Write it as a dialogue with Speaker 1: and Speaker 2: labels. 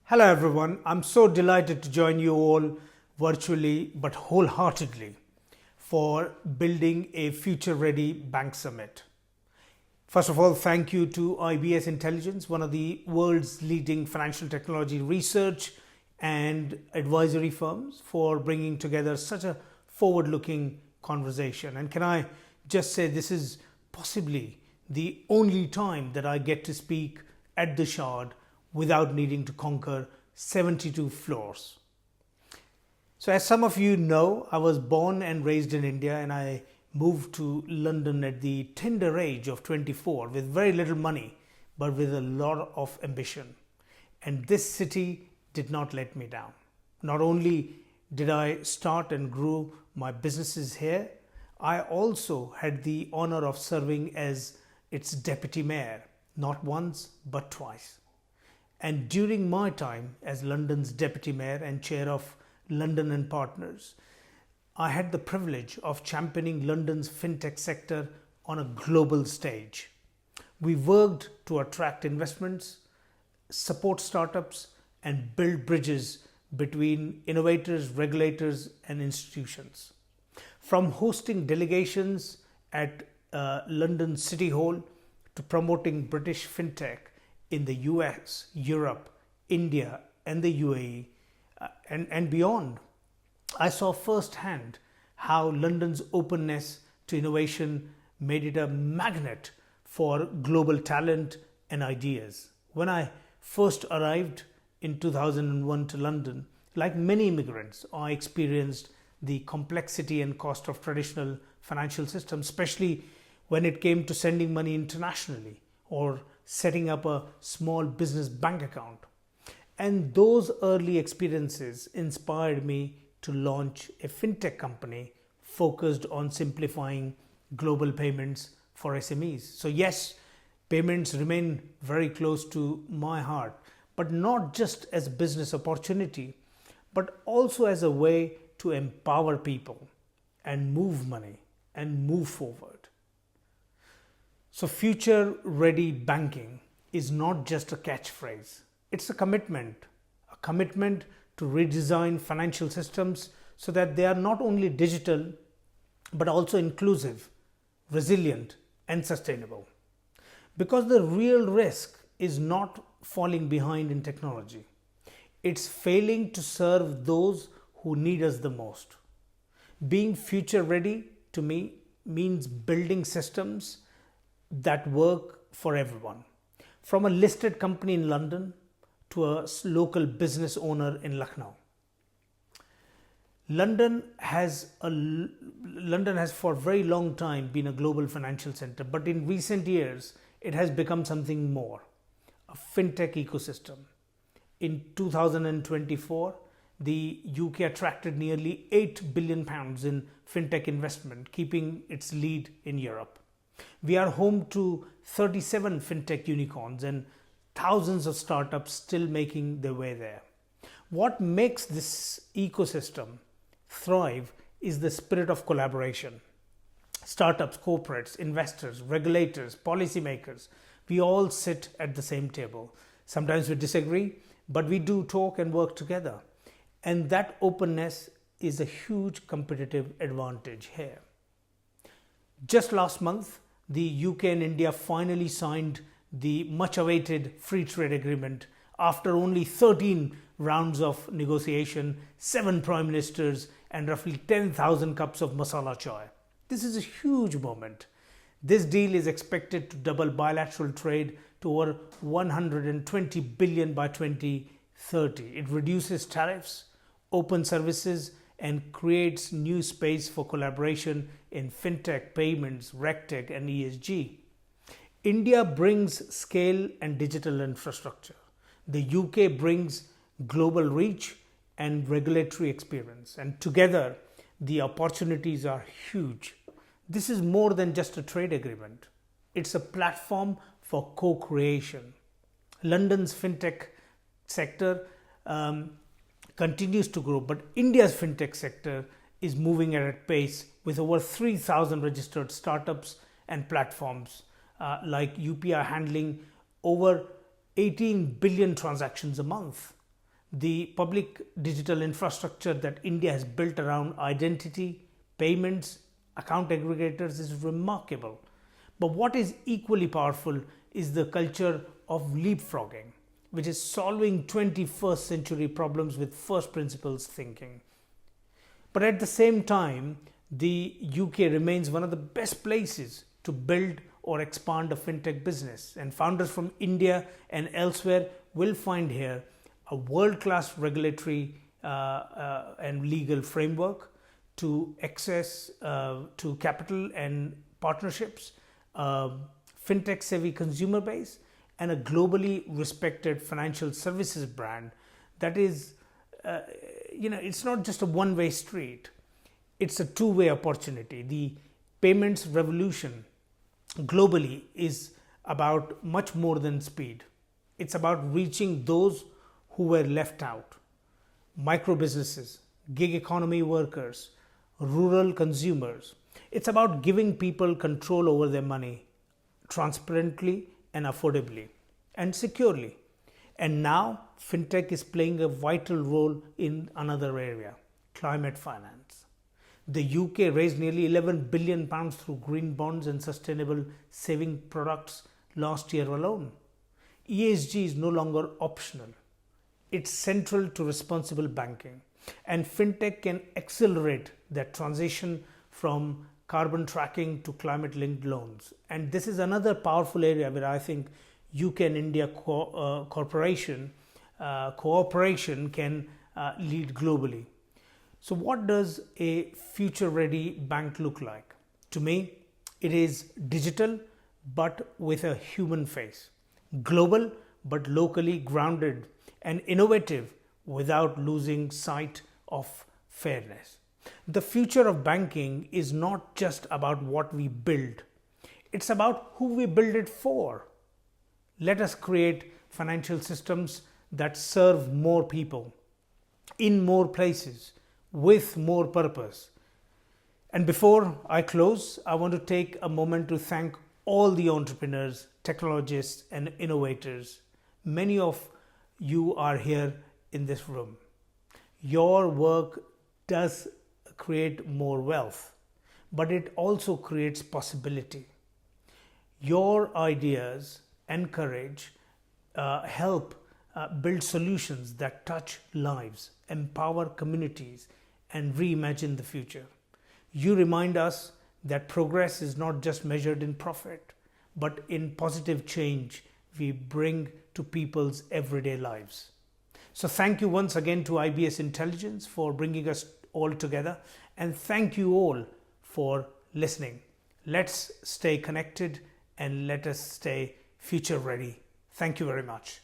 Speaker 1: Hello everyone, I'm so delighted to join you all virtually but wholeheartedly for building a future-ready bank summit. First of all, thank you to IBS Intelligence, one of the world's leading financial technology research and advisory firms, for bringing together such a forward-looking conversation. And can I just say, this is possibly the only time that I get to speak at the Shard without needing to conquer 72 floors. So as some of you know, I was born and raised in India, and I moved to London at the tender age of 24 with very little money, but with a lot of ambition. And this city did not let me down. Not only did I start and grow my businesses here, I also had the honor of serving as its deputy mayor, not once, but twice. And during my time as London's deputy mayor and chair of London and Partners, I had the privilege of championing London's fintech sector on a global stage. We worked to attract investments, support startups, and build bridges between innovators, regulators, and institutions. From hosting delegations at London City Hall to promoting British fintech in the US, Europe, India, and the UAE, and beyond, I saw firsthand how London's openness to innovation made it a magnet for global talent and ideas. When I first arrived in 2001 to London, like many immigrants, I experienced the complexity and cost of traditional financial systems, especially when it came to sending money internationally or setting up a small business bank account. And those early experiences inspired me to launch a fintech company focused on simplifying global payments for SMEs. So yes, payments remain very close to my heart, but not just as a business opportunity, but also as a way to empower people and move money and move forward. So future-ready banking is not just a catchphrase. It's a commitment to redesign financial systems so that they are not only digital, but also inclusive, resilient, and sustainable. Because the real risk is not falling behind in technology. It's failing to serve those who need us the most. Being future-ready to me means building systems that work for everyone, from a listed company in London to a local business owner in Lucknow. London has for a very long time been a global financial center, but in recent years it has become something more, a fintech ecosystem. In 2024, the UK attracted nearly £8 billion in fintech investment, keeping its lead in Europe. We are home to 37 fintech unicorns and thousands of startups still making their way there. What makes this ecosystem thrive is the spirit of collaboration. Startups, corporates, investors, regulators, policymakers, we all sit at the same table. Sometimes we disagree, but we do talk and work together. And that openness is a huge competitive advantage here. Just last month, the UK and India finally signed the much-awaited free trade agreement after only 13 rounds of negotiation, 7 prime ministers, and roughly 10,000 cups of masala chai. This is a huge moment. This deal is expected to double bilateral trade to over 120 billion by 2030. It reduces tariffs, opens services, and creates new space for collaboration in fintech, payments, regtech, and ESG. India brings scale and digital infrastructure. The UK brings global reach and regulatory experience. And together, the opportunities are huge. This is more than just a trade agreement. It's a platform for co-creation. London's fintech sector continues to grow, but India's fintech sector is moving at a pace with over 3,000 registered startups and platforms like UPI handling over 18 billion transactions a month. The public digital infrastructure that India has built around identity, payments, account aggregators is remarkable. But what is equally powerful is the culture of leapfrogging, which is solving 21st century problems with first principles thinking. But at the same time, the UK remains one of the best places to build or expand a fintech business, and founders from India and elsewhere will find here a world-class regulatory and legal framework to access to capital and partnerships, fintech-savvy consumer base, and a globally respected financial services brand that is, it's not just a one-way street. It's a two-way opportunity. The payments revolution globally is about much more than speed. It's about reaching those who were left out: micro businesses, gig economy workers, rural consumers. It's about giving people control over their money transparently and affordably and securely. And now fintech is playing a vital role in another area: climate finance. The UK raised nearly £11 billion through green bonds and sustainable saving products last year alone. ESG is no longer optional. It's central to responsible banking. And fintech can accelerate that transition from carbon tracking to climate linked loans. And this is another powerful area where I think UK and India cooperation can lead globally. So what does a future-ready bank look like? To me, it is digital but with a human face, global but locally grounded, and innovative without losing sight of fairness. The future of banking is not just about what we build, it's about who we build it for. Let us create financial systems that serve more people, in more places, with more purpose. And before I close, I want to take a moment to thank all the entrepreneurs, technologists, and innovators. Many of you are here in this room. Your work does create more wealth, but it also creates possibility. Your ideas encourage, help build solutions that touch lives, empower communities, and reimagine the future. You remind us that progress is not just measured in profit, but in positive change we bring to people's everyday lives. So thank you once again to IBS Intelligence for bringing us all together, and thank you all for listening. Let's stay connected and let us stay future ready. Thank you very much.